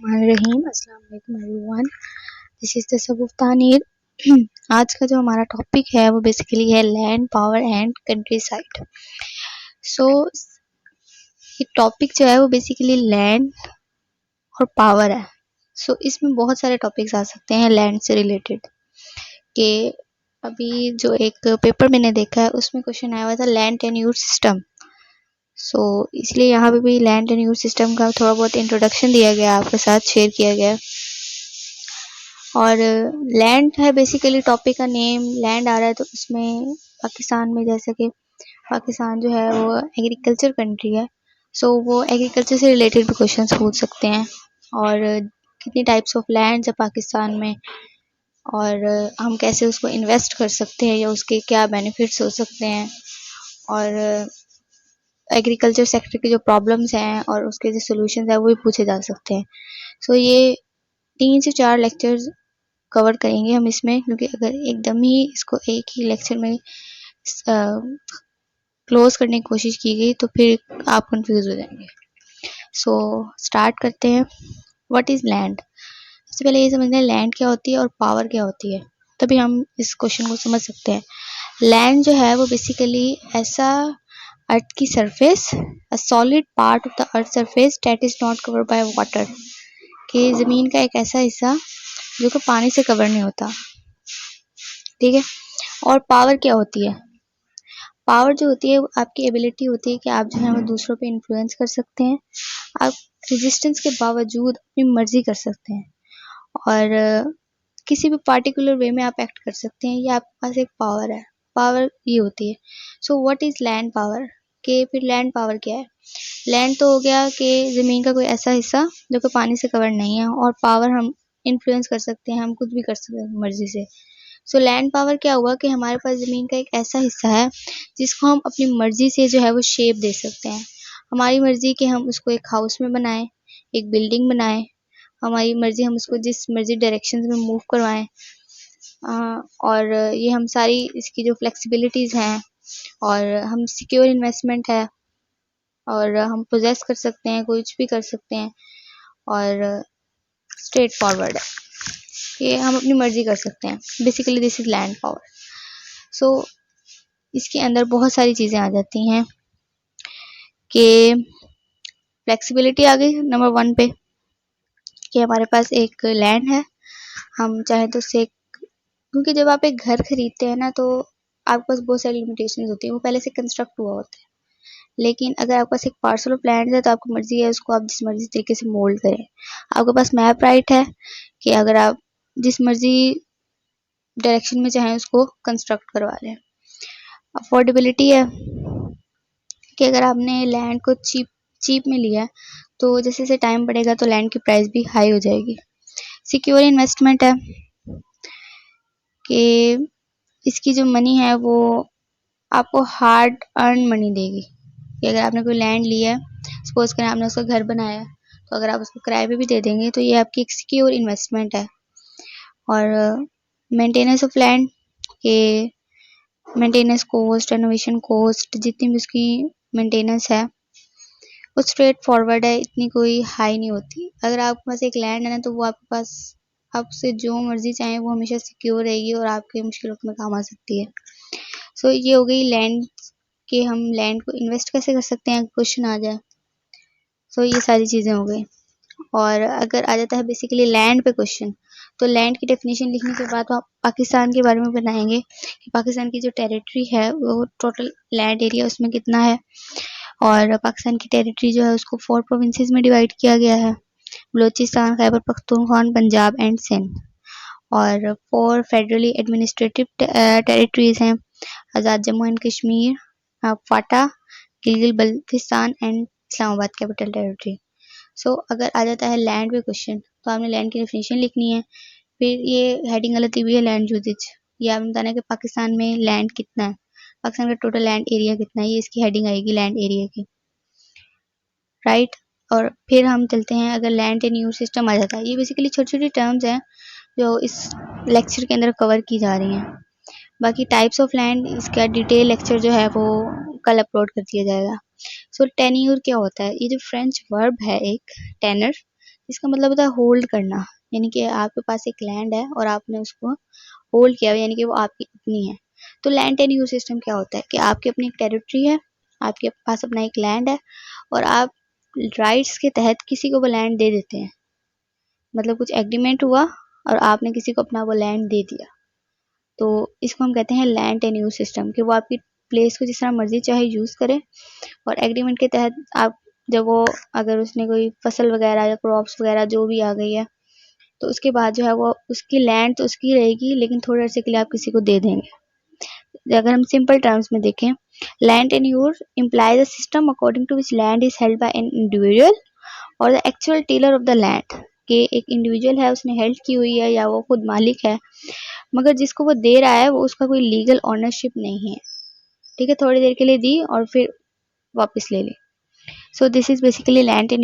बिस्मिल्लाहिर्रहमानिर्रहीम। अस्सलाम वालेकुम everyone, this is Tasawwuf Taneer. आज का जो हमारा टॉपिक है वो बेसिकली है land, power and countryside. So ये टॉपिक जो है वो बेसिकली लैंड और पावर है। सो इसमें बहुत सारे टॉपिक्स आ सकते हैं लैंड से रिलेटेड। कि अभी जो एक पेपर मैंने देखा है उसमें क्वेश्चन आया हुआ था लैंड टेन्योर सिस्टम। सो इसलिए यहाँ पे भी लैंड टेन्योर सिस्टम का थोड़ा बहुत इंट्रोडक्शन दिया गया, आपके साथ शेयर किया गया। और लैंड है बेसिकली टॉपिक का नेम, लैंड आ रहा है तो उसमें पाकिस्तान में, जैसे कि पाकिस्तान जो है वो एग्रीकल्चर कंट्री है, सो वो एग्रीकल्चर से रिलेटेड भी क्वेश्चंस पूछ सकते हैं। और कितनी टाइप्स ऑफ लैंड है पाकिस्तान में, और हम कैसे उसको इन्वेस्ट कर सकते हैं या उसके क्या बेनिफिट्स हो सकते हैं, और एग्रीकल्चर सेक्टर की जो प्रॉब्लम्स हैं और उसके जो सोल्यूशन है वो भी पूछे जा सकते हैं। सो ये 3 से 4 लेक्चर्स कवर करेंगे हम इसमें, क्योंकि अगर एकदम ही इसको एक ही लेक्चर में क्लोज करने की कोशिश की गई तो फिर आप कंफ्यूज हो जाएंगे। सो स्टार्ट करते हैं। What is land? सबसे पहले ये समझना है लैंड क्या होती है और पावर क्या होती है, तभी हम इस क्वेश्चन को समझ सकते हैं। लैंड जो है वो बेसिकली ऐसा अर्थ की surface, a solid part of the earth surface that is not covered by water, कि ज़मीन का एक ऐसा हिस्सा जो कि पानी से कवर नहीं होता। ठीक है। और पावर क्या होती है? पावर जो होती है वो आपकी एबिलिटी होती है कि आप जो है वो दूसरों पे इन्फ्लुएंस कर सकते हैं, आप रेजिस्टेंस के बावजूद अपनी मर्जी कर सकते हैं, और किसी भी पार्टिकुलर वे में आप एक्ट कर सकते हैं। ये आपके पास एक पावर है, पावर ये होती है। So what is land power? कि फिर लैंड पावर क्या है? लैंड तो हो गया कि ज़मीन का कोई ऐसा हिस्सा जो कि पानी से कवर नहीं है, और पावर हम इन्फ्लुएंस कर सकते हैं, हम कुछ भी कर सकते हैं मर्जी से। सो लैंड पावर क्या हुआ कि हमारे पास ज़मीन का एक ऐसा हिस्सा है जिसको हम अपनी मर्जी से जो है वो शेप दे सकते हैं। हमारी मर्जी कि हम उसको एक हाउस में बनाएं, एक बिल्डिंग बनाएं, हमारी मर्जी हम उसको जिस मर्जी डायरेक्शन में मूव करवाएं। और ये हम सारी इसकी जो फ्लेक्सिबिलिटीज़ हैं, और हम सिक्योर इन्वेस्टमेंट है, और हम पोजेस कर सकते हैं, कुछ भी कर सकते हैं, और स्ट्रेट फॉरवर्ड है, ये हम अपनी मर्जी कर सकते हैं। Basically this is land power. So इसके अंदर बहुत सारी चीज़ें आ जाती हैं कि फ्लेक्सिबिलिटी आ गई नंबर 1 पे, कि हमारे पास एक लैंड है, हम चाहे तो उससे, क्योंकि जब आप एक घर खरीदते हैं ना तो आपके पास बहुत सारी लिमिटेशंस होती हैं, वो पहले से कंस्ट्रक्ट हुआ होता है। लेकिन अगर आपके पास एक पार्सल ऑफ लैंड है तो आपकी मर्जी है उसको आप जिस मर्जी तरीके से मोल्ड करें। आपके पास मैप राइट है कि अगर आप जिस मर्जी डायरेक्शन में चाहें उसको कंस्ट्रक्ट करवा लें। अफोर्डेबिलिटी है कि अगर आपने लैंड को चीप में लिया तो जैसे जैसे टाइम बढ़ेगा तो लैंड की प्राइस भी हाई हो जाएगी। सिक्योर इन्वेस्टमेंट है कि इसकी जो मनी है वो आपको हार्ड अर्न मनी देगी, कि अगर आपने कोई लैंड लिया है, सपोज करें आपने उसका घर बनाया है, तो अगर आप उसको किराए पे भी दे देंगे तो ये आपकी एक सिक्योर इन्वेस्टमेंट है। और मेंटेनेंस ऑफ लैंड के मेंटेनेंस कॉस्ट, रेनोवेशन कॉस्ट, जितनी भी उसकी मेंटेनेंस है वो स्ट्रेट फॉरवर्ड है, इतनी कोई हाई नहीं होती। अगर आपके पास एक लैंड है ना तो वो आपके पास आपसे जो मर्जी चाहें वो हमेशा सिक्योर रहेगी और आपके मुश्किलों में काम आ सकती है। सो ये हो गई लैंड, कि हम लैंड को इन्वेस्ट कैसे कर सकते हैं क्वेश्चन आ जाए। सो ये सारी चीज़ें हो गई। और अगर आ जाता है बेसिकली लैंड पे क्वेश्चन, तो लैंड की डेफिनेशन लिखने के बाद आप पाकिस्तान के बारे में बनाएंगे कि पाकिस्तान की जो टेरिटरी है वो टोटल लैंड एरिया उसमें कितना है, और पाकिस्तान की टेरिटरी जो है उसको 4 प्रोविंसेस में डिवाइड किया गया है, बलूचिस्तान, खैबर पख्तूनख्वा, पंजाब एंड सिंध। और 4 फेडरली एडमिनिस्ट्रेटिव टेरिटरीज हैं, Azad Jammu and Kashmir, FATA, Gilgit Baltistan and Islamabad capital territory. So अगर आ जाता है लैंड पे क्वेश्चन तो आपने लैंड की डेफिनेशन लिखनी है। फिर ये हेडिंग गलती भी है लैंड यूजेज, ये आपने बताना है कि पाकिस्तान में लैंड कितना है, पाकिस्तान का टोटल लैंड एरिया कितना है, ये इसकी हेडिंग आएगी लैंड एरिया की, राइट। और फिर हम चलते हैं, अगर लैंड टेन्योर सिस्टम आ जाता है, ये बेसिकली छोटी छोटी टर्म्स हैं जो इस लेक्चर के अंदर कवर की जा रही हैं। बाकी टाइप्स ऑफ लैंड इसका डिटेल लेक्चर जो है वो कल अपलोड कर दिया जाएगा। सो टेन्योर क्या होता है? ये जो फ्रेंच वर्ब है एक टेनर, इसका मतलब होता है होल्ड करना, यानी कि आपके पास एक लैंड है और आपने उसको होल्ड किया, यानी कि वो आपकी अपनी है। तो लैंड टेन्योर सिस्टम क्या होता है कि आपकी अपनी एक टेरिटरी है, आपके पास अपना एक लैंड है और आप राइट्स के तहत किसी को वो लैंड दे देते हैं। मतलब कुछ एग्रीमेंट हुआ और आपने किसी को अपना वो लैंड दे दिया, तो इसको हम कहते हैं लैंड टेन्योर सिस्टम, कि वो आपकी प्लेस को जिस तरह मर्जी चाहे यूज करे और एग्रीमेंट के तहत आप जब वो अगर उसने कोई फसल वगैरह या क्रॉप्स वगैरह जो भी आ गई है तो उसके बाद जो है वो उसकी लैंड तो उसकी रहेगी, लेकिन थोड़े अरसे के लिए आप किसी को दे देंगे। अगर हम सिंपल टर्म्स में देखें, land tenure implies a system according to which land is held by an individual और the actual tiller of the land, कि एक इंडिविजुअल है उसने हेल्ड की हुई है या वो खुद मालिक है, मगर जिसको वो दे रहा है वो उसका कोई लीगल ओनरशिप नहीं है। ठीक है, थोड़ी देर के लिए दी और फिर वापस ले ली। So this is basically land tenure.